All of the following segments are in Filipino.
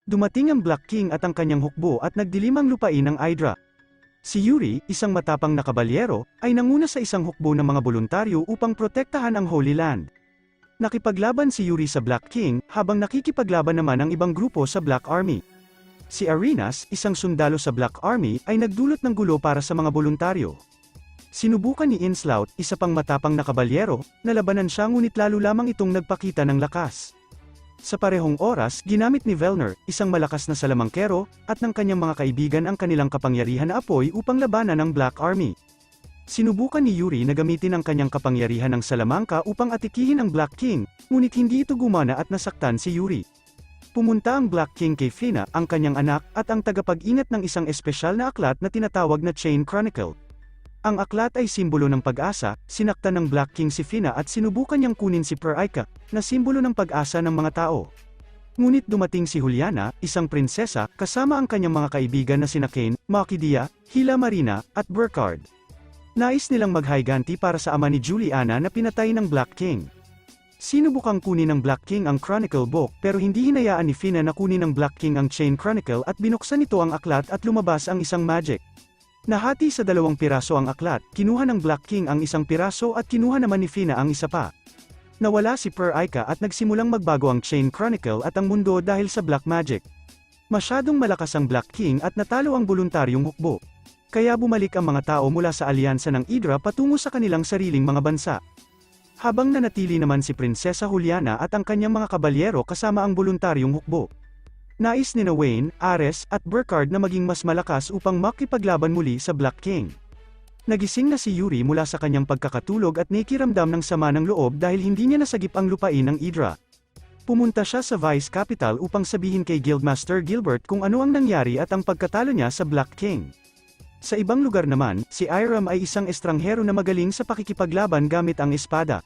Dumating ang Black King at ang kanyang hukbo at nagdilim ang lupain ng Hydra. Si Yuri, isang matapang na kabalyero, ay nanguna sa isang hukbo ng mga voluntaryo upang protektahan ang Holy Land. Nakipaglaban si Yuri sa Black King, habang nakikipaglaban naman ang ibang grupo sa Black Army. Si Arenas, isang sundalo sa Black Army, ay nagdulot ng gulo para sa mga voluntaryo. Sinubukan ni Inslaut, isa pang matapang na kabalyero, na labanan siya ngunit lalo lamang itong nagpakita ng lakas. Sa parehong oras, ginamit ni Velner, isang malakas na salamangkero, at ng kanyang mga kaibigan ang kanilang kapangyarihan na apoy upang labanan ang Black Army. Sinubukan ni Yuri na gamitin ang kanyang kapangyarihan ng salamangka upang atikihin ang Black King, ngunit hindi ito gumana at nasaktan si Yuri. Pumunta ang Black King kay Fina, ang kanyang anak, at ang tagapag-ingat ng isang espesyal na aklat na tinatawag na Chain Chronicle. Ang aklat ay simbolo ng pag-asa, sinaktan ng Black King si Fina at sinubukan niyang kunin si Per-Aika, na simbolo ng pag-asa ng mga tao. Ngunit dumating si Juliana, isang prinsesa, kasama ang kanyang mga kaibigan na sina Kane, Makidia, Hila Marina, at Burkhard. Nais nilang maghayganti para sa ama ni Juliana na pinatay ng Black King. Sinubukang kunin ng Black King ang Chronicle Book pero hindi hinayaan ni Fina na kunin ng Black King ang Chain Chronicle at binuksan nito ang aklat at lumabas ang isang magic. Nahati sa 2 piraso ang aklat, kinuha ng Black King ang isang piraso at kinuha naman ni Fina ang isa pa. Nawala si Per-Aika at nagsimulang magbago ang Chain Chronicle at ang mundo dahil sa Black Magic. Masyadong malakas ang Black King at natalo ang voluntaryong hukbo. Kaya bumalik ang mga tao mula sa alyansa ng Hydra patungo sa kanilang sariling mga bansa. Habang nanatili naman si Prinsesa Juliana at ang kanyang mga kabalyero kasama ang voluntaryong hukbo. Nais ni Wayne, Ares, at Burkhard na maging mas malakas upang makipaglaban muli sa Black King. Nagising na si Yuri mula sa kanyang pagkakatulog at nakikiramdam ng sama ng loob dahil hindi niya nasagip ang lupain ng Hydra. Pumunta siya sa Vice Capital upang sabihin kay Guildmaster Gilbert kung ano ang nangyari at ang pagkatalo niya sa Black King. Sa ibang lugar naman, si Hiram ay isang estranghero na magaling sa pakikipaglaban gamit ang espada.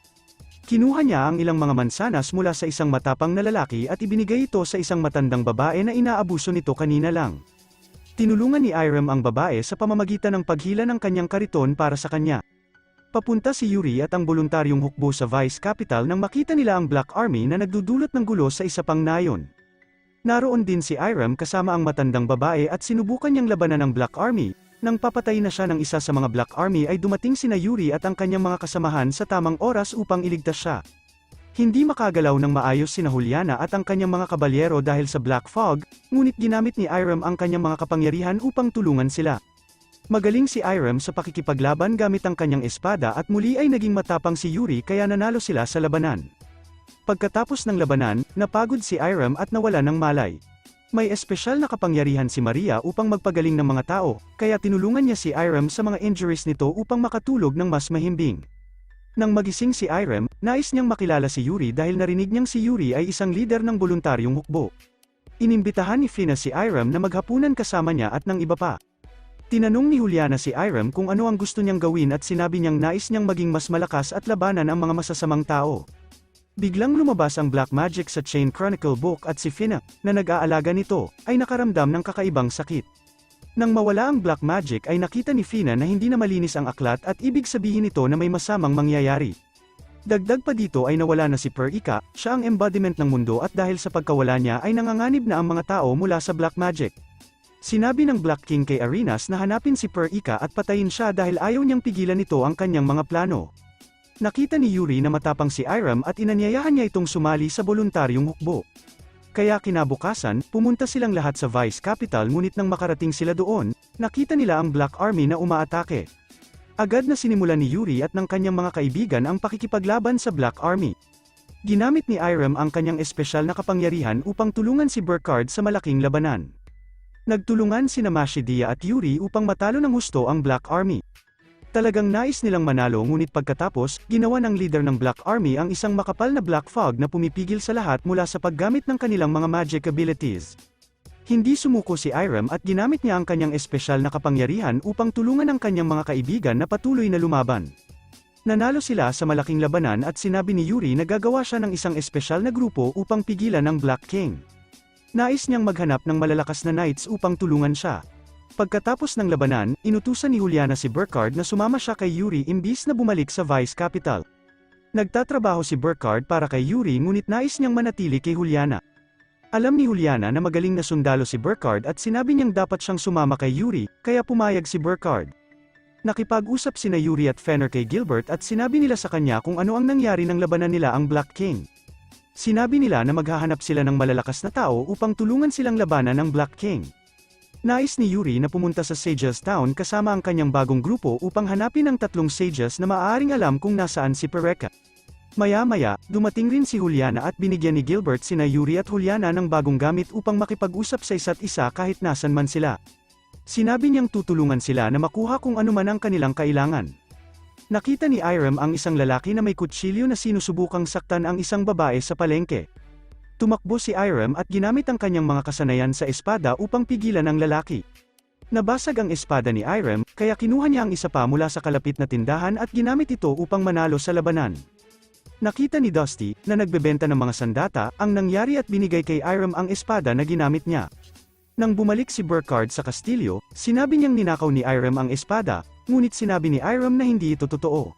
Kinuha niya ang ilang mga mansanas mula sa isang matapang na lalaki at ibinigay ito sa isang matandang babae na inaabuso nito kanina lang. Tinulungan ni Hiram ang babae sa pamamagitan ng paghila ng kanyang kariton para sa kanya. Papunta si Yuri at ang voluntaryong hukbo sa Vice Capital nang makita nila ang Black Army na nagdudulot ng gulo sa isa pang nayon. Naroon din si Hiram kasama ang matandang babae at sinubukan niyang labanan ang Black Army. Nang papatay na siya ng isa sa mga Black Army ay dumating sina Yuri at ang kanyang mga kasamahan sa tamang oras upang iligtas siya. Hindi makagalaw ng maayos sina Juliana at ang kanyang mga kabalyero dahil sa Black Fog, ngunit ginamit ni Hiram ang kanyang mga kapangyarihan upang tulungan sila. Magaling si Hiram sa pakikipaglaban gamit ang kanyang espada at muli ay naging matapang si Yuri kaya nanalo sila sa labanan. Pagkatapos ng labanan, napagod si Hiram at nawala ng malay. May espesyal na kapangyarihan si Maria upang magpagaling ng mga tao, kaya tinulungan niya si Hiram sa mga injuries nito upang makatulog ng mas mahimbing. Nang magising si Hiram, nais niyang makilala si Yuri dahil narinig niyang si Yuri ay isang lider ng voluntaryong hukbo. Inimbitahan ni Fina si Hiram na maghapunan kasama niya at ng iba pa. Tinanong ni Juliana si Hiram kung ano ang gusto niyang gawin at sinabi niyang nais niyang maging mas malakas at labanan ang mga masasamang tao. Biglang lumabas ang Black Magic sa Chain Chronicle Book at si Fina, na nag-aalaga nito, ay nakaramdam ng kakaibang sakit. Nang mawala ang Black Magic ay nakita ni Fina na hindi na malinis ang aklat at ibig sabihin nito na may masamang mangyayari. Dagdag pa dito ay nawala na si Per-Ika, siya ang embodiment ng mundo at dahil sa pagkawala niya ay nanganganib na ang mga tao mula sa Black Magic. Sinabi ng Black King kay Arenas na hanapin si Per-Ika at patayin siya dahil ayaw niyang pigilan nito ang kanyang mga plano. Nakita ni Yuri na matapang si Hiram at inanyayahan niya itong sumali sa voluntaryong hukbo. Kaya kinabukasan, pumunta silang lahat sa Vice Capital ngunit nang makarating sila doon, nakita nila ang Black Army na umaatake. Agad na sinimulan ni Yuri at ng kanyang mga kaibigan ang pakikipaglaban sa Black Army. Ginamit ni Hiram ang kanyang espesyal na kapangyarihan upang tulungan si Burkhard sa malaking labanan. Nagtulungan sina Makidia at Yuri upang matalo ng husto ang Black Army. Talagang nais nilang manalo ngunit pagkatapos, ginawa ng leader ng Black Army ang isang makapal na Black Fog na pumipigil sa lahat mula sa paggamit ng kanilang mga magic abilities. Hindi sumuko si Hiram at ginamit niya ang kanyang espesyal na kapangyarihan upang tulungan ang kanyang mga kaibigan na patuloy na lumaban. Nanalo sila sa malaking labanan at sinabi ni Yuri na gagawa siya ng isang espesyal na grupo upang pigilan ang Black King. Nais niyang maghanap ng malalakas na knights upang tulungan siya. Pagkatapos ng labanan, inutusan ni Juliana si Burkhard na sumama siya kay Yuri imbis na bumalik sa Vice Capital. Nagtatrabaho si Burkhard para kay Yuri ngunit nais niyang manatili kay Juliana. Alam ni Juliana na magaling na sundalo si Burkhard at sinabi niyang dapat siyang sumama kay Yuri, kaya pumayag si Burkhard. Nakipag-usap sina Yuri at Fenner kay Gilbert at sinabi nila sa kanya kung ano ang nangyari ng labanan nila ang Black King. Sinabi nila na maghahanap sila ng malalakas na tao upang tulungan silang labanan ng Black King. Nais ni Yuri na pumunta sa Sages Town kasama ang kanyang bagong grupo upang hanapin ang tatlong Sages na maaaring alam kung nasaan si Pereka. Maya-maya, dumating rin si Juliana at binigyan ni Gilbert sina Yuri at Juliana ng bagong gamit upang makipag-usap sa isa't isa kahit nasan man sila. Sinabi niyang tutulungan sila na makuha kung ano man ang kanilang kailangan. Nakita ni Irem ang isang lalaki na may kutsilyo na sinusubukang saktan ang isang babae sa palengke. Tumakbo si Irem at ginamit ang kanyang mga kasanayan sa espada upang pigilan ang lalaki. Nabasag ang espada ni Irem, kaya kinuha niya ang isa pa mula sa kalapit na tindahan at ginamit ito upang manalo sa labanan. Nakita ni Dusty, na nagbebenta ng mga sandata, ang nangyari at binigay kay Irem ang espada na ginamit niya. Nang bumalik si Burkhard sa kastilyo, sinabi niyang ninakaw ni Irem ang espada, ngunit sinabi ni Irem na hindi ito totoo.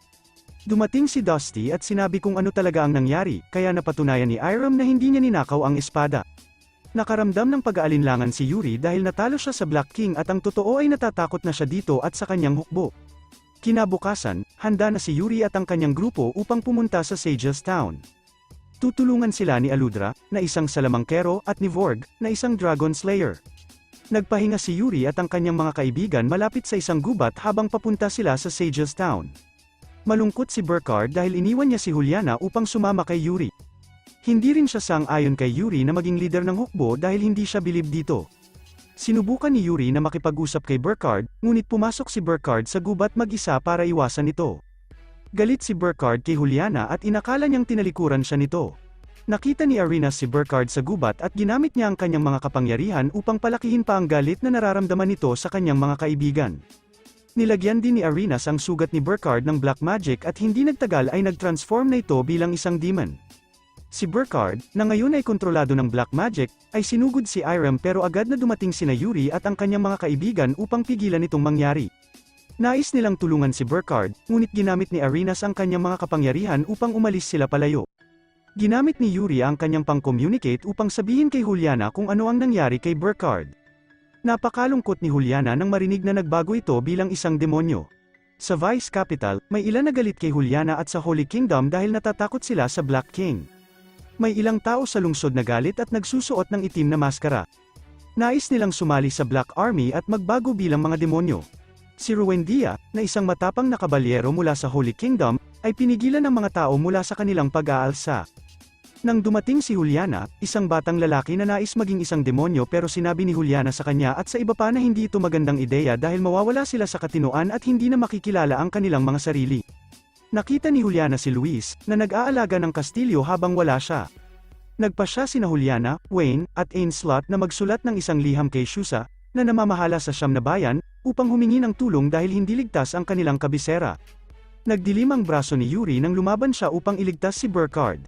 Dumating si Dusty at sinabi kung ano talaga ang nangyari, kaya napatunayan ni Irem na hindi niya ninakaw ang espada. Nakaramdam ng pag-aalinlangan si Yuri dahil natalo siya sa Black King at ang totoo ay natatakot na siya dito at sa kanyang hukbo. Kinabukasan, handa na si Yuri at ang kanyang grupo upang pumunta sa Sages Town. Tutulungan sila ni Aludra, na isang salamangkero, at ni Vorg, na isang dragon slayer. Nagpahinga si Yuri at ang kanyang mga kaibigan malapit sa isang gubat habang papunta sila sa Sages Town. Malungkot si Burkhard dahil iniwan niya si Juliana upang sumama kay Yuri. Hindi rin siya sang-ayon kay Yuri na maging leader ng hukbo dahil hindi siya bilib dito. Sinubukan ni Yuri na makipag-usap kay Burkhard, ngunit pumasok si Burkhard sa gubat mag-isa para iwasan ito. Galit si Burkhard kay Juliana at inakala niyang tinalikuran siya nito. Nakita ni Arenas si Burkhard sa gubat at ginamit niya ang kanyang mga kapangyarihan upang palakihin pa ang galit na nararamdaman nito sa kanyang mga kaibigan. Nilagyan din ni Arenas ang sugat ni Burkhard ng black magic at hindi nagtagal ay nag-transform na ito bilang isang demon. Si Burkhard, na ngayon ay kontrolado ng black magic, ay sinugod si Irem pero agad na dumating sina Yuri at ang kanyang mga kaibigan upang pigilan itong mangyari. Nais nilang tulungan si Burkhard, ngunit ginamit ni Arenas ang kanyang mga kapangyarihan upang umalis sila palayo. Ginamit ni Yuri ang kanyang pang-communicate upang sabihin kay Juliana kung ano ang nangyari kay Burkhard. Napakalungkot ni Juliana nang marinig na nagbago ito bilang isang demonyo. Sa Vice Capital, may ilan na galit kay Juliana at sa Holy Kingdom dahil natatakot sila sa Black King. May ilang tao sa lungsod na galit at nagsusuot ng itim na maskara. Nais nilang sumali sa Black Army at magbago bilang mga demonyo. Si Ruendia, na isang matapang na kabalyero mula sa Holy Kingdom, ay pinigilan ng mga tao mula sa kanilang pag-aalsa. Nang dumating si Juliana, isang batang lalaki na nais maging isang demonyo pero sinabi ni Juliana sa kanya at sa iba pa na hindi ito magandang ideya dahil mawawala sila sa katinoan at hindi na makikilala ang kanilang mga sarili. Nakita ni Juliana si Luis, na nag-aalaga ng kastilyo habang wala siya. Nagpasya sina Juliana, Wayne, at Ainslot na magsulat ng isang liham kay Shusa, na namamahala sa siyam na bayan, upang humingi ng tulong dahil hindi ligtas ang kanilang kabisera. Nagdilim ang braso ni Yuri nang lumaban siya upang iligtas si Burkhard.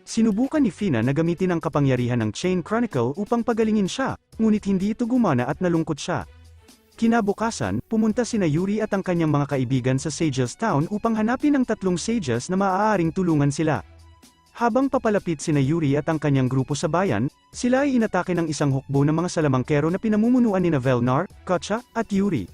Sinubukan ni Fina na gamitin ang kapangyarihan ng Chain Chronicle upang pagalingin siya, ngunit hindi ito gumana at nalungkot siya. Kinabukasan, pumunta sina Yuri at ang kanyang mga kaibigan sa Sages Town upang hanapin ang tatlong Sages na maaaring tulungan sila. Habang papalapit sina Yuri at ang kanyang grupo sa bayan, sila ay inatake ng isang hukbo ng mga salamangkero na pinamumunuan ni Velnar, Katja, at Yuri.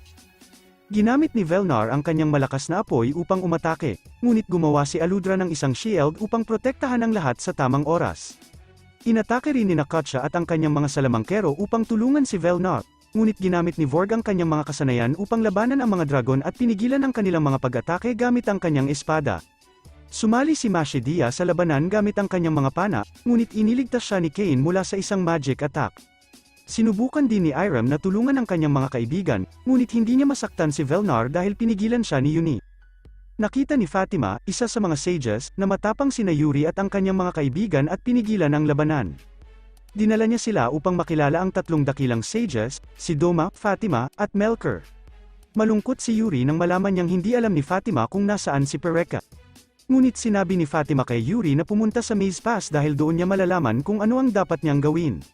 Ginamit ni Velnar ang kanyang malakas na apoy upang umatake, ngunit gumawa si Aludra ng isang shield upang protektahan ang lahat sa tamang oras. Inatake rin ni Katja at ang kanyang mga salamangkero upang tulungan si Velnar. Ngunit ginamit ni Vorg ang kanyang mga kasanayan upang labanan ang mga dragon at pinigilan ang kanilang mga pag-atake gamit ang kanyang espada. Sumali si Mashedia sa labanan gamit ang kanyang mga pana, ngunit iniligtas siya ni Cain mula sa isang magic attack. Sinubukan din ni Irem na tulungan ang kanyang mga kaibigan, ngunit hindi niya masaktan si Velnar dahil pinigilan siya ni Yuni. Nakita ni Fatima, isa sa mga sages, na matapang sina Yuri at ang kanyang mga kaibigan at pinigilan ang labanan. Dinala niya sila upang makilala ang tatlong dakilang sages, si Doma, Fatima, at Melker. Malungkot si Yuri nang malaman niyang hindi alam ni Fatima kung nasaan si Pereka. Ngunit sinabi ni Fatima kay Yuri na pumunta sa Maze Pass dahil doon niya malalaman kung ano ang dapat niyang gawin.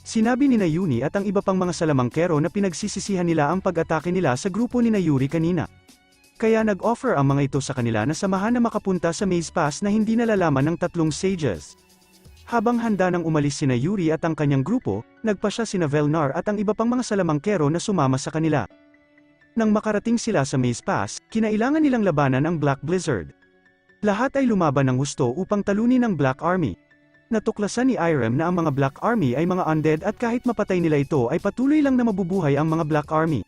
Sinabi ni Yuni at ang iba pang mga salamangkero na pinagsisisihan nila ang pag-atake nila sa grupo ni Yuri kanina. Kaya nag-offer ang mga ito sa kanila na samahan na makapunta sa Maze Pass na hindi nalalaman ng tatlong sages. Habang handa nang umalis sina Yuri at ang kanyang grupo, nagpa siya sina Velnar at ang iba pang mga salamangkero na sumama sa kanila. Nang makarating sila sa Maze Pass, kinailangan nilang labanan ang Black Blizzard. Lahat ay lumaban ng husto upang talunin ang Black Army. Natuklasan ni Irem na ang mga Black Army ay mga undead at kahit mapatay nila ito ay patuloy lang na mabubuhay ang mga Black Army.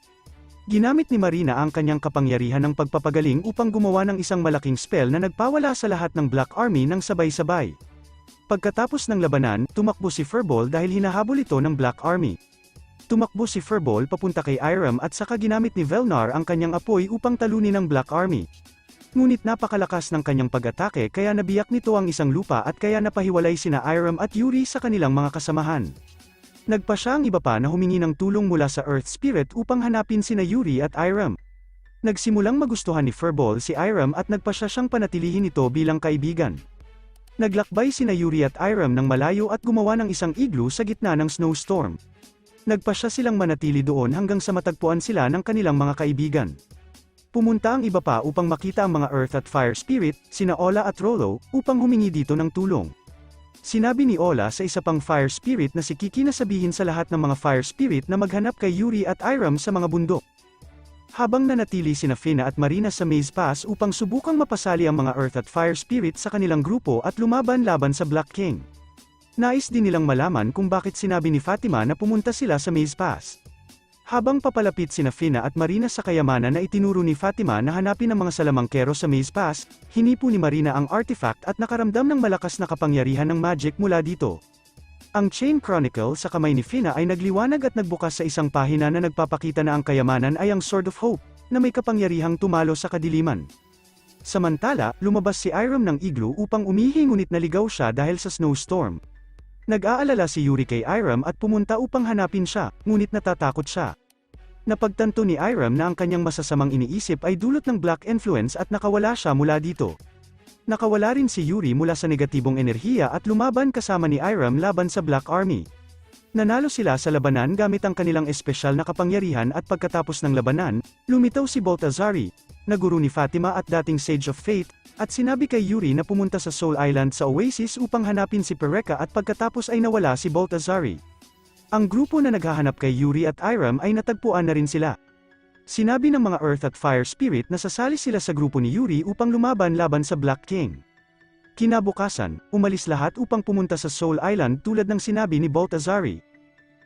Ginamit ni Marina ang kanyang kapangyarihan ng pagpapagaling upang gumawa ng isang malaking spell na nagpawala sa lahat ng Black Army ng sabay-sabay. Pagkatapos ng labanan, tumakbo si Furball dahil hinahabol ito ng Black Army. Tumakbo si Furball papunta kay Irem at saka ginamit ni Velnar ang kanyang apoy upang talunin ang Black Army. Ngunit napakalakas ng kanyang pag-atake kaya nabiyak nito ang isang lupa at kaya napahiwalay sina Irem at Yuri sa kanilang mga kasamahan. Nagpa siya ang iba pa na humingi ng tulong mula sa Earth Spirit upang hanapin sina Yuri at Irem. Nagsimulang magustuhan ni Furball si Irem at nagpa siya siyang panatilihin ito bilang kaibigan. Naglakbay sina Yuri at Irem ng malayo at gumawa ng isang igloo sa gitna ng snowstorm. Nagpa siya silang manatili doon hanggang sa matagpuan sila ng kanilang mga kaibigan. Pumunta ang iba pa upang makita ang mga Earth at Fire Spirit, sina Ola at Rollo, upang humingi dito ng tulong. Sinabi ni Ola sa isa pang Fire Spirit na si Kiki na sabihin sa lahat ng mga Fire Spirit na maghanap kay Yuri at Irem sa mga bundok. Habang nanatili sina Fina at Marina sa Maze Pass upang subukang mapasali ang mga Earth at Fire Spirit sa kanilang grupo at lumaban laban sa Black King. Nais din nilang malaman kung bakit sinabi ni Fatima na pumunta sila sa Maze Pass. Habang papalapit sina Fina at Marina sa kayamanan na itinuro ni Fatima na hanapin ang mga salamangkero sa Maze Pass, hinipo ni Marina ang artifact at nakaramdam ng malakas na kapangyarihan ng magic mula dito. Ang Chain Chronicle sa kamay ni Fina ay nagliwanag at nagbukas sa isang pahina na nagpapakita na ang kayamanan ay ang Sword of Hope, na may kapangyarihang tumalo sa kadiliman. Samantala, lumabas si Irem ng igloo upang umihi ngunit naligaw siya dahil sa snowstorm. Nag-aalala si Yuri kay Irem at pumunta upang hanapin siya, ngunit natatakot siya. Napagtanto ni Irem na ang kanyang masasamang iniisip ay dulot ng Black Influence at nakawala siya mula dito. Nakawala rin si Yuri mula sa negatibong enerhiya at lumaban kasama ni Irem laban sa Black Army. Nanalo sila sa labanan gamit ang kanilang espesyal na kapangyarihan at pagkatapos ng labanan, lumitaw si Baltazari, na guro ni Fatima at dating Sage of Fate, at sinabi kay Yuri na pumunta sa Soul Island sa Oasis upang hanapin si Pereka at pagkatapos ay nawala si Baltazari. Ang grupo na naghahanap kay Yuri at Irem ay natagpuan na rin sila. Sinabi ng mga Earth at Fire Spirit na sasali sila sa grupo ni Yuri upang lumaban laban sa Black King. Kinabukasan, umalis lahat upang pumunta sa Soul Island tulad ng sinabi ni Baltazari.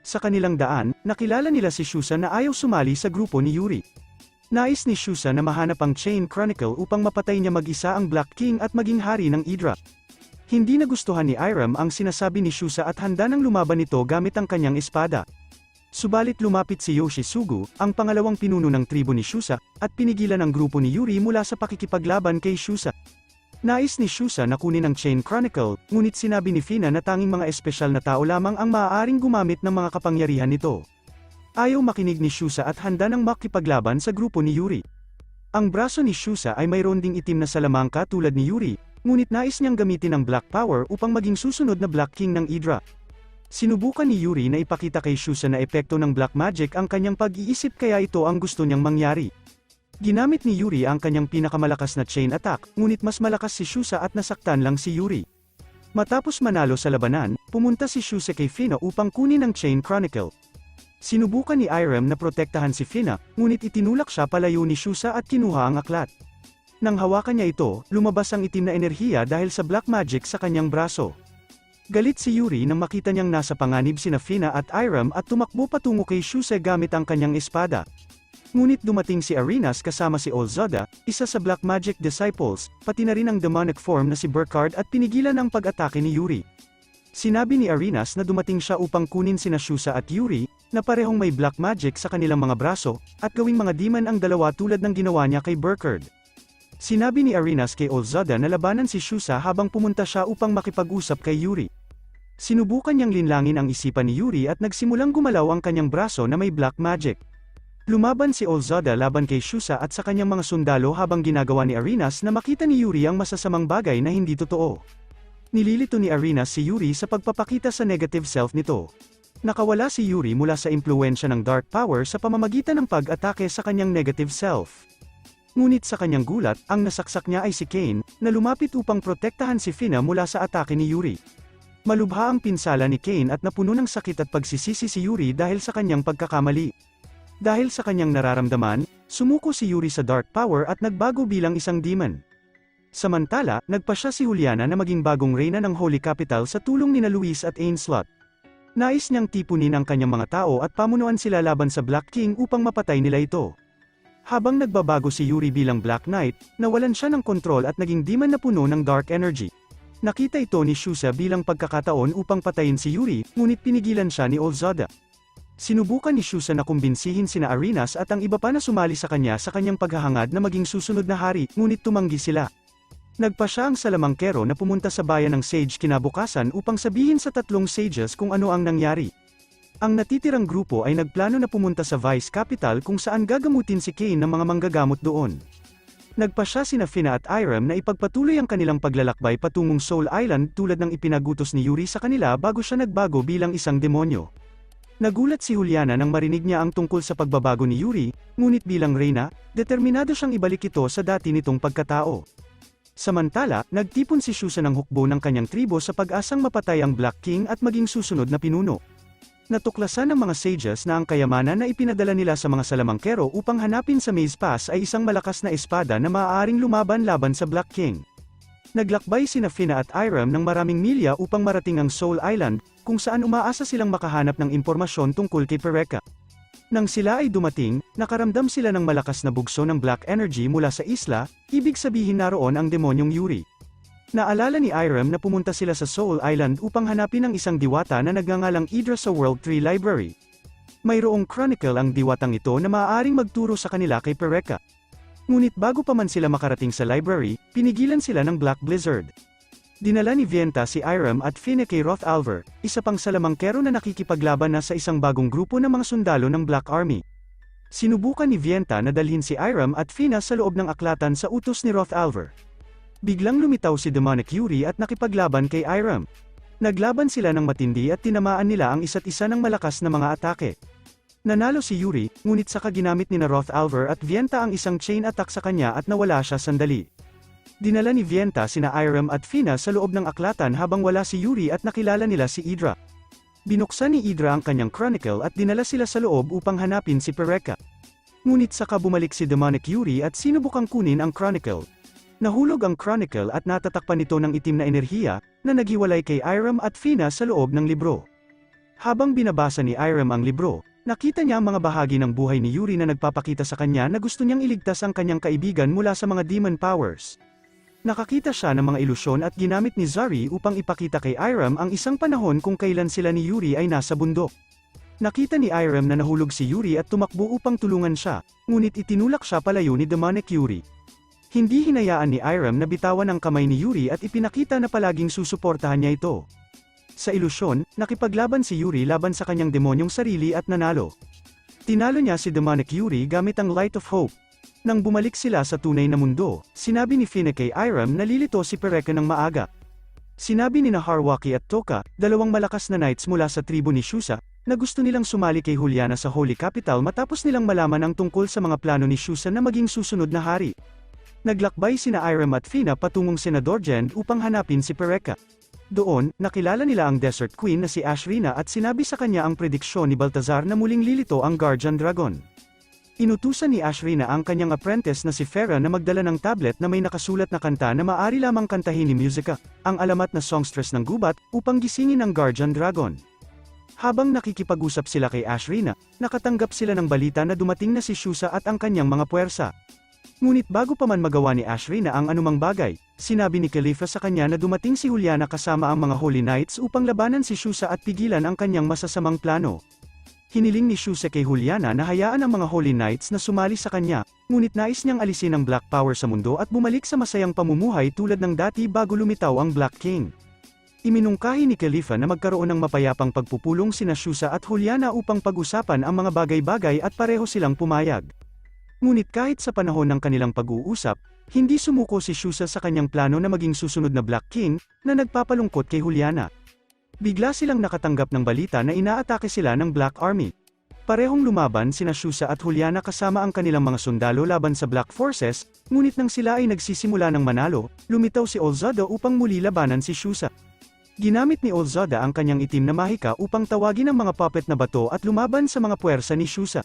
Sa kanilang daan, nakilala nila si Shusa na ayaw sumali sa grupo ni Yuri. Nais ni Shusa na mahanap ang Chain Chronicle upang mapatay niya mag-isa ang Black King at maging hari ng Idra. Hindi nagustuhan ni Irem ang sinasabi ni Shusa at handa nang lumaban nito gamit ang kanyang espada. Subalit lumapit si Yoshisugu, ang pangalawang pinuno ng tribo ni Shusa, at pinigilan ang grupo ni Yuri mula sa pakikipaglaban kay Shusa. Nais ni Shusa na kunin ang Chain Chronicle, ngunit sinabi ni Fina na tanging mga espesyal na tao lamang ang maaaring gumamit ng mga kapangyarihan nito. Ayaw makinig ni Shusa at handa nang makipaglaban sa grupo ni Yuri. Ang braso ni Shusa ay mayroon ding itim na salamangka tulad ni Yuri, ngunit nais niyang gamitin ang Black Power upang maging susunod na Black King ng Idra. Sinubukan ni Yuri na ipakita kay Shusa na epekto ng Black Magic ang kanyang pag-iisip kaya ito ang gusto niyang mangyari. Ginamit ni Yuri ang kanyang pinakamalakas na chain attack, ngunit mas malakas si Shusa at nasaktan lang si Yuri. Matapos manalo sa labanan, pumunta si Shusa kay Fina upang kunin ang Chain Chronicle. Sinubukan ni Irem na protektahan si Fina, ngunit itinulak siya palayo ni Shusa at kinuha ang aklat. Nang hawakan niya ito, lumabas ang itim na enerhiya dahil sa Black Magic sa kanyang braso. Galit si Yuri nang makita niyang nasa panganib sina Fina at Irem at tumakbo patungo kay Shusa gamit ang kanyang espada. Ngunit dumating si Arenas kasama si Olzoda, isa sa Black Magic Disciples, pati na rin ang demonic form na si Burkhard at pinigilan ang pag-atake ni Yuri. Sinabi ni Arenas na dumating siya upang kunin sina Shusa at Yuri, na parehong may Black Magic sa kanilang mga braso, at gawing mga demon ang dalawa tulad ng ginawa niya kay Burkhard. Sinabi ni Arenas kay Olzoda na labanan si Shusa habang pumunta siya upang makipag-usap kay Yuri. Sinubukan niyang linlangin ang isipan ni Yuri at nagsimulang gumalaw ang kanyang braso na may Black Magic. Lumaban si Olzoda laban kay Shusa at sa kanyang mga sundalo habang ginagawa ni Arenas na makita ni Yuri ang masasamang bagay na hindi totoo. Nililito ni Arenas si Yuri sa pagpapakita sa negative self nito. Nakawala si Yuri mula sa impluwensya ng Dark Power sa pamamagitan ng pag-atake sa kanyang negative self. Ngunit sa kanyang gulat, ang nasaksak niya ay si Kane, na lumapit upang protektahan si Fina mula sa atake ni Yuri. Malubha ang pinsala ni Kane at napuno ng sakit at pagsisisi si Yuri dahil sa kanyang pagkakamali. Dahil sa kanyang nararamdaman, sumuko si Yuri sa Dark Power at nagbago bilang isang demon. Samantala, nagpasya si Juliana na maging bagong reyna ng Holy Capital sa tulong nina Luis at Ainslot. Nais niyang tipunin ang kanyang mga tao at pamunuan sila laban sa Black King upang mapatay nila ito. Habang nagbabago si Yuri bilang Black Knight, nawalan siya ng kontrol at naging demon na puno ng dark energy. Nakita ito ni Shusa bilang pagkakataon upang patayin si Yuri, ngunit pinigilan siya ni Olzada. Sinubukan ni Shusa na kumbinsihin sina Arenas at ang iba pa na sumali sa kanyang paghahangad na maging susunod na hari, ngunit tumanggi sila. Nagpasya ang salamangkero na pumunta sa bayan ng Sage kinabukasan upang sabihin sa tatlong sages kung ano ang nangyari. Ang natitirang grupo ay nagplano na pumunta sa Vice Capital kung saan gagamutin si Kane ng mga manggagamot doon. Nagpasya sina Fina at Irem na ipagpatuloy ang kanilang paglalakbay patungong Soul Island tulad ng ipinagutos ni Yuri sa kanila bago siya nagbago bilang isang demonyo. Nagulat si Juliana nang marinig niya ang tungkol sa pagbabago ni Yuri, ngunit bilang reyna, determinado siyang ibalik ito sa dati nitong pagkatao. Samantala, nagtipon si Shusa ng hukbo ng kanyang tribo sa pag-asang mapatay ang Black King at maging susunod na pinuno. Natuklasan ng mga sages na ang kayamanan na ipinadala nila sa mga salamangkero upang hanapin sa Maze Pass ay isang malakas na espada na maaaring lumaban laban sa Black King. Naglakbay sina Fina at Irem ng maraming milya upang marating ang Soul Island, kung saan umaasa silang makahanap ng impormasyon tungkol kay Pereka. Nang sila ay dumating, nakaramdam sila ng malakas na bugso ng black energy mula sa isla, ibig sabihin naroon ang demonyong Yuri. Naalala ni Irem na pumunta sila sa Soul Island upang hanapin ang isang diwata na nagngangalang Idra sa World Tree Library. Mayroong chronicle ang diwatang ito na maaaring magturo sa kanila kay Pereka. Ngunit bago pa man sila makarating sa library, pinigilan sila ng Black Blizzard. Dinala ni Vienta si Irem at Fina kay Rothalver, isa pang salamangkero na nakikipaglaban na sa isang bagong grupo ng mga sundalo ng Black Army. Sinubukan ni Vienta na dalhin si Irem at Fina sa loob ng aklatan sa utos ni Rothalver. Biglang lumitaw si Demonic Yuri at nakipaglaban kay Irem. Naglaban sila ng matindi at tinamaan nila ang isa't isa ng malakas na mga atake. Nanalo si Yuri, ngunit saka ginamit ni Rothalver at Vienta ang isang chain attack sa kanya at nawala siya sandali. Dinala ni Vienta sina Irem at Fina sa loob ng aklatan habang wala si Yuri at nakilala nila si Idra. Binuksan ni Idra ang kanyang chronicle at dinala sila sa loob upang hanapin si Pereka. Ngunit saka bumalik si Demonic Yuri at sinubukang kunin ang chronicle. Nahulog ang chronicle at natatakpan nito ng itim na enerhiya, na naghiwalay kay Irem at Fina sa loob ng libro. Habang binabasa ni Irem ang libro, nakita niya ang mga bahagi ng buhay ni Yuri na nagpapakita sa kanya na gusto niyang iligtas ang kanyang kaibigan mula sa mga demon powers. Nakakita siya ng mga ilusyon at ginamit ni Zari upang ipakita kay Irem ang isang panahon kung kailan sila ni Yuri ay nasa bundok. Nakita ni Irem na nahulog si Yuri at tumakbo upang tulungan siya, ngunit itinulak siya palayo ni Demonic Yuri. Hindi hinayaan ni Irem na bitawan ang kamay ni Yuri at ipinakita na palaging susuportahan niya ito. Sa ilusyon, nakipaglaban si Yuri laban sa kanyang demonyong sarili at nanalo. Tinalo niya si Demonic Yuri gamit ang Light of Hope. Nang bumalik sila sa tunay na mundo, sinabi ni Fina kay Irem na lilito si Pereka ng maaga. Sinabi ni Harwaki at Toka, dalawang malakas na knights mula sa tribo ni Shusa, na gusto nilang sumali kay Juliana sa Holy Capital matapos nilang malaman ang tungkol sa mga plano ni Shusa na maging susunod na hari. Naglakbay sina Irem at Fina patungong Senador Jend upang hanapin si Pereka. Doon, nakilala nila ang Desert Queen na si Ashrina at sinabi sa kanya ang prediksyon ni Baltazar na muling lilito ang Guardian Dragon. Inutusan ni Ashrina ang kanyang apprentice na si Farah na magdala ng tablet na may nakasulat na kanta na maaari lamang kantahin ni Musica, ang alamat na songstress ng gubat, upang gisingin ang Guardian Dragon. Habang nakikipag-usap sila kay Ashrina, nakatanggap sila ng balita na dumating na si Shusa at ang kanyang mga puwersa. Ngunit bago pa man magawa ni Ashrina ang anumang bagay, sinabi ni Khalifa sa kanya na dumating si Juliana kasama ang mga Holy Knights upang labanan si Shusa at pigilan ang kanyang masasamang plano. Hiniling ni Shusa kay Juliana na hayaan ang mga Holy Knights na sumali sa kanya, ngunit nais niyang alisin ang Black Power sa mundo at bumalik sa masayang pamumuhay tulad ng dati bago lumitaw ang Black King. Iminungkahi ni Khalifa na magkaroon ng mapayapang pagpupulong sina Shusa at Juliana upang pag-usapan ang mga bagay-bagay at pareho silang pumayag. Ngunit kahit sa panahon ng kanilang pag-uusap, hindi sumuko si Shusa sa kanyang plano na maging susunod na Black King, na nagpapalungkot kay Juliana. Bigla silang nakatanggap ng balita na inaatake sila ng Black Army. Parehong lumaban sina Shusa at Juliana kasama ang kanilang mga sundalo laban sa Black Forces, ngunit nang sila ay nagsisimula ng manalo, lumitaw si Olzado upang muli labanan si Shusa. Ginamit ni Olzada ang kanyang itim na mahika upang tawagin ang mga puppet na bato at lumaban sa mga puwersa ni Shusa.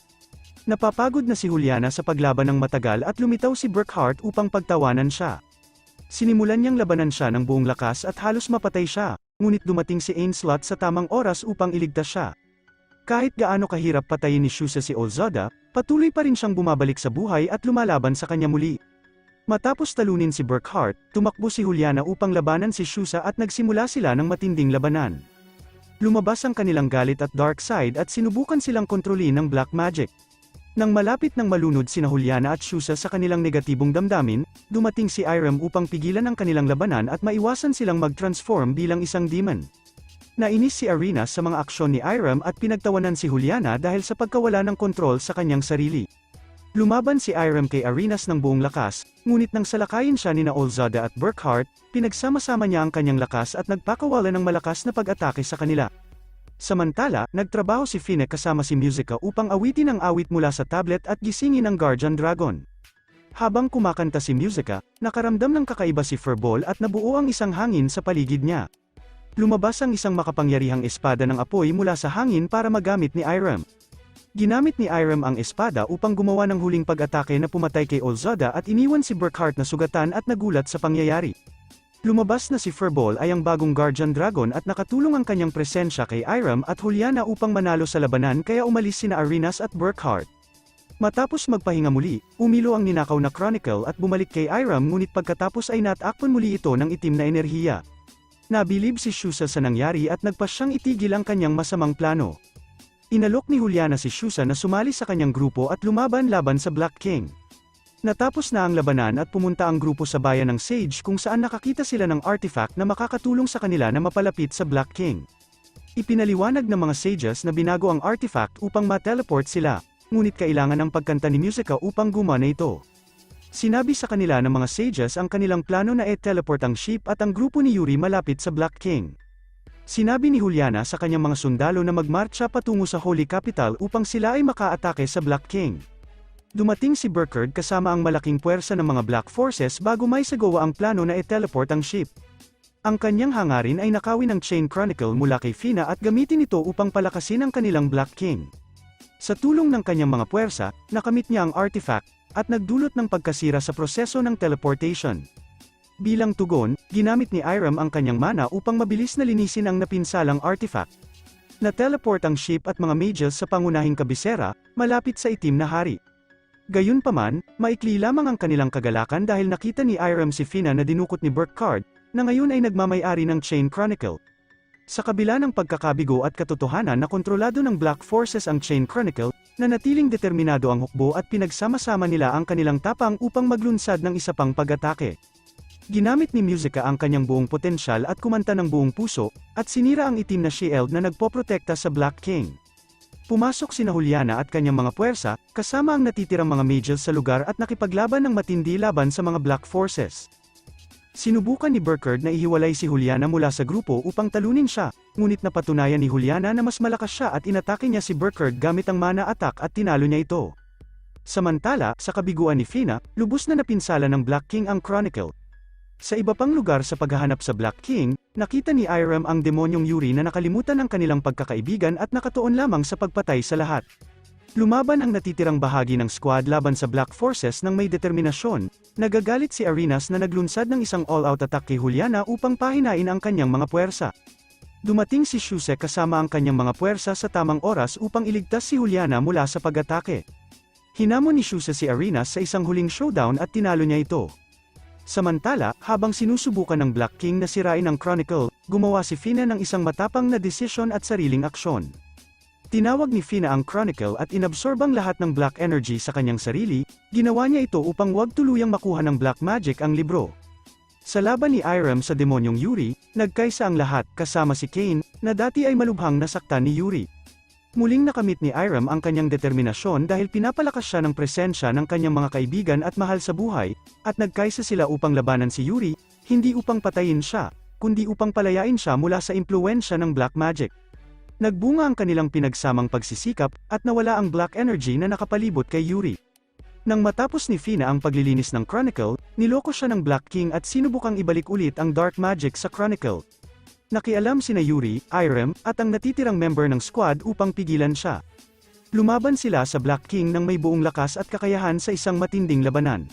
Napapagod na si Juliana sa paglaban ng matagal at lumitaw si Burkhart upang pagtawanan siya. Sinimulan niyang labanan siya ng buong lakas at halos mapatay siya, ngunit dumating si Ainslet sa tamang oras upang iligtas siya. Kahit gaano kahirap patayin ni Shusa si Olzada, patuloy pa rin siyang bumabalik sa buhay at lumalaban sa kanya muli. Matapos talunin si Burkhart, tumakbo si Juliana upang labanan si Shusa at nagsimula sila ng matinding labanan. Lumabas ang kanilang galit at dark side at sinubukan silang kontrolin ng black magic. Nang malapit ng malunod sina Juliana at Shusa sa kanilang negatibong damdamin, dumating si Irem upang pigilan ang kanilang labanan at maiwasan silang mag-transform bilang isang demon. Nainis si Arenas sa mga aksyon ni Irem at pinagtawanan si Juliana dahil sa pagkawala ng kontrol sa kanyang sarili. Lumaban si Irem kay Arenas ng buong lakas, ngunit nang salakayin siya nina Olzada at Burkhart, pinagsama-sama niya ang kanyang lakas at nagpakawala ng malakas na pag-atake sa kanila. Samantala, nagtrabaho si Fina kasama si Musica upang awitin ang awit mula sa tablet at gisingin ang Guardian Dragon. Habang kumakanta si Musica, nakaramdam ng kakaiba si Furball at nabuo ang isang hangin sa paligid niya. Lumabas ang isang makapangyarihang espada ng apoy mula sa hangin para magamit ni Irem. Ginamit ni Irem ang espada upang gumawa ng huling pag-atake na pumatay kay Olzada at iniwan si Burkhart na sugatan at nagulat sa pangyayari. Lumabas na si Furball ay ang bagong Guardian Dragon at nakatulong ang kanyang presensya kay Irem at Juliana upang manalo sa labanan kaya umalis sina Arenas at Burkhart. Matapos magpahinga muli, umilo ang ninakaw na Chronicle at bumalik kay Irem ngunit pagkatapos ay natakpan muli ito ng itim na enerhiya. Nabilib si Shusa sa nangyari at nagpasyang itigil ang kanyang masamang plano. Inalok ni Juliana si Shusa na sumali sa kanyang grupo at lumaban laban sa Black King. Natapos na ang labanan at pumunta ang grupo sa bayan ng Sage kung saan nakakita sila ng artifact na makakatulong sa kanila na mapalapit sa Black King. Ipinaliwanag ng mga sages na binago ang artifact upang ma-teleport sila, ngunit kailangan ng pagkanta ni Musica upang gumana ito. Sinabi sa kanila ng mga sages ang kanilang plano na e-teleport ang ship at ang grupo ni Yuri malapit sa Black King. Sinabi ni Juliana sa kanyang mga sundalo na magmarcha patungo sa Holy Capital upang sila ay makaatake sa Black King. Dumating si Burkhart kasama ang malaking puwersa ng mga Black Forces bago may sagawa ang plano na e-teleport ang ship. Ang kanyang hangarin ay nakawin ng Chain Chronicle mula kay Fina at gamitin ito upang palakasin ang kanilang Black King. Sa tulong ng kanyang mga puwersa, nakamit niya ang artifact, at nagdulot ng pagkasira sa proseso ng teleportation. Bilang tugon, ginamit ni Irem ang kanyang mana upang mabilis na linisin ang napinsalang artifact. Na-teleport ang ship at mga mages sa pangunahing kabisera, malapit sa itim na hari. Gayunpaman, maikli lamang ang kanilang kagalakan dahil nakita ni Irem si Fina na dinukot ni Burkhart, na ngayon ay nagmamay-ari ng Chain Chronicle. Sa kabila ng pagkakabigo at katotohanan na kontrolado ng Black Forces ang Chain Chronicle, nanatiling determinado ang hukbo at pinagsama-sama nila ang kanilang tapang upang maglunsad ng isa pang pag-atake. Ginamit ni Musica ang kanyang buong potensyal at kumanta ng buong puso, at sinira ang itim na shield na nagpoprotekta sa Black King. Pumasok sina Juliana at kanyang mga puwersa, kasama ang natitirang mga mages sa lugar at nakipaglaban ng matindi laban sa mga Black Forces. Sinubukan ni Burkhart na ihiwalay si Juliana mula sa grupo upang talunin siya, ngunit napatunayan ni Juliana na mas malakas siya at inatake niya si Burkhart gamit ang mana attack at tinalo niya ito. Samantala, sa kabiguan ni Fina, lubos na napinsala ng Black King ang Chronicle. Sa iba pang lugar sa paghahanap sa Black King, nakita ni Irem ang demonyong Yuri na nakalimutan ang kanilang pagkakaibigan at nakatuon lamang sa pagpatay sa lahat. Lumaban ang natitirang bahagi ng squad laban sa Black Forces ng may determinasyon. Nagagalit si Arenas na naglunsad ng isang all-out attack kay Juliana upang pahinain ang kanyang mga puwersa. Dumating si Shuse kasama ang kanyang mga puwersa sa tamang oras upang iligtas si Juliana mula sa pag-atake. Hinamon ni Shuse si Arenas sa isang huling showdown at tinalo niya ito. Samantala, habang sinusubukan ng Black King na sirain ang Chronicle, gumawa si Fina ng isang matapang na desisyon at sariling aksyon. Tinawag ni Fina ang Chronicle at inabsorb ang lahat ng Black Energy sa kanyang sarili, ginawa niya ito upang wag tuluyang makuha ng Black Magic ang libro. Sa laban ni Irem sa demonyong Yuri, nagkaisa ang lahat kasama si Kane, na dati ay malubhang nasaktan ni Yuri. Muling nakamit ni Irem ang kanyang determinasyon dahil pinapalakas siya ng presensya ng kanyang mga kaibigan at mahal sa buhay, at nagkaisa sila upang labanan si Yuri, hindi upang patayin siya, kundi upang palayain siya mula sa impluwensya ng Black Magic. Nagbunga ang kanilang pinagsamang pagsisikap, at nawala ang Black Energy na nakapalibot kay Yuri. Nang matapos ni Fina ang paglilinis ng Chronicle, niloko siya ng Black King at sinubukang ibalik ulit ang Dark Magic sa Chronicle. Nakialam sina Yuri, Irem, at ang natitirang member ng squad upang pigilan siya. Lumaban sila sa Black King ng may buong lakas at kakayahan sa isang matinding labanan.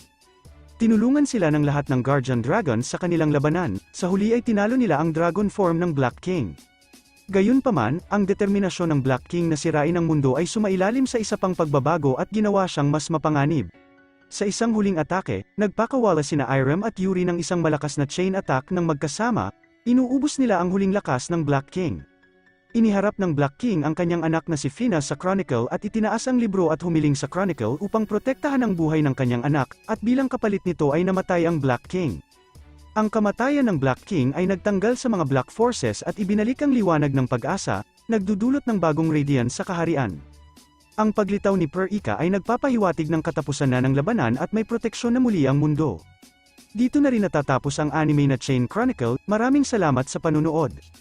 Tinulungan sila ng lahat ng Guardian Dragons sa kanilang labanan, sa huli ay tinalo nila ang dragon form ng Black King. Gayunpaman, ang determinasyon ng Black King na sirain ang mundo ay sumailalim sa isa pang pagbabago at ginawa siyang mas mapanganib. Sa isang huling atake, nagpakawala sina Irem at Yuri ng isang malakas na chain attack ng magkasama, inuubos nila ang huling lakas ng Black King. Iniharap ng Black King ang kanyang anak na si Fina sa Chronicle at itinaas ang libro at humiling sa Chronicle upang protektahan ang buhay ng kanyang anak, at bilang kapalit nito ay namatay ang Black King. Ang kamatayan ng Black King ay nagtanggal sa mga Black Forces at ibinalik ang liwanag ng pag-asa, nagdudulot ng bagong radiance sa kaharian. Ang paglitaw ni Per-Ika ay nagpapahiwatig ng katapusan na ng labanan at may proteksyon na muli ang mundo. Dito na rin natatapos ang anime na Chain Chronicle. Maraming salamat sa panunood.